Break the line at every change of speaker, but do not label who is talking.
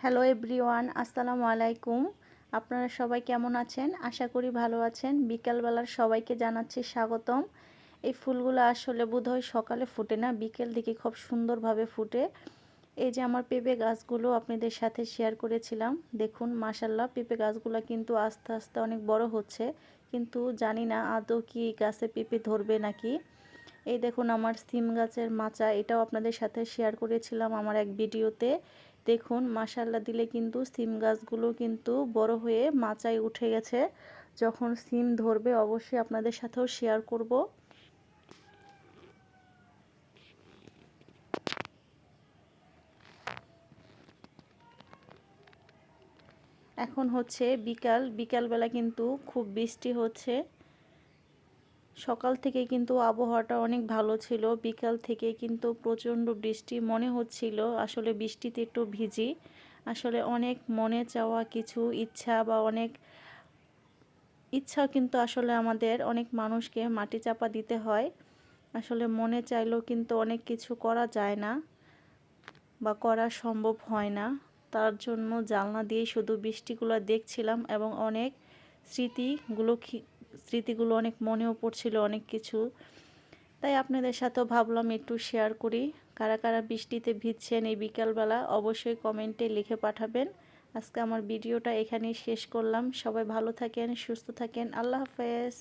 Hello everyone, আসসালামু আলাইকুম। আপনারা সবাই কেমন আছেন? আশা করি ভালো আছেন। বিকালবেলার সবাইকে জানাচ্ছি স্বাগতম। এই ফুলগুলো আসলে বোধহয় সকালে ফুটে না, বিকেল দিকে খুব সুন্দরভাবে ফুটে। এই যে আমার পেঁপে গাছগুলো আপনাদের সাথে শেয়ার করেছিলাম। দেখুন মাশাল্লাহ, পেঁপে গাছগুলো কিন্তু আস্তে আস্তে অনেক বড় হচ্ছে, কিন্তু জানি না আদৌ কি গাছে পেঁপে ধরবে নাকি। এই দেখুন আমার সিম গাছের মাচা, এটাও আপনাদের সাথে শেয়ার করেছিলাম আমার এক ভিডিওতে। দেখুন মাশাল্লাহ দিলে কিন্তু সিম গাছগুলো কিন্তু বড় হয়ে মাচায় উঠে গেছে। যখন সিম ধরবে অবশ্যই আপনাদের সাথেও শেয়ার করব। এখন হচ্ছে বিকালবেলা কিন্তু খুব বৃষ্টি হচ্ছে। সকাল থেকে কিন্তু আবহাওয়াটা অনেক ভালো ছিল, বিকাল থেকে কিন্তু প্রচণ্ড বৃষ্টি মনে হচ্ছিল। আসলে বৃষ্টিতে একটু ভিজি, আসলে অনেক মনে চাওয়া কিছু ইচ্ছা বা অনেক ইচ্ছা কিন্তু আসলে আমাদের অনেক মানুষকে মাটি চাপা দিতে হয়। আসলে মনে চাইলেও কিন্তু অনেক কিছু করা যায় না বা করা সম্ভব হয় না। তার জন্য জানলা দিয়ে শুধু বৃষ্টিগুলো দেখছিলাম এবং অনেক স্মৃতিগুলো স্মৃতিগুলো অনেক মনেও পড়ছিল অনেক কিছু। তাই আপনাদের সাথেও ভাবলাম একটু শেয়ার করি। কারা কারা বৃষ্টিতে ভিজছেন এই বিকালবেলা অবশ্যই কমেন্টে লিখে পাঠাবেন। আজকে আমার ভিডিওটা এখানেই শেষ করলাম। সবাই ভালো থাকেন, সুস্থ থাকেন। আল্লাহ হাফেজ।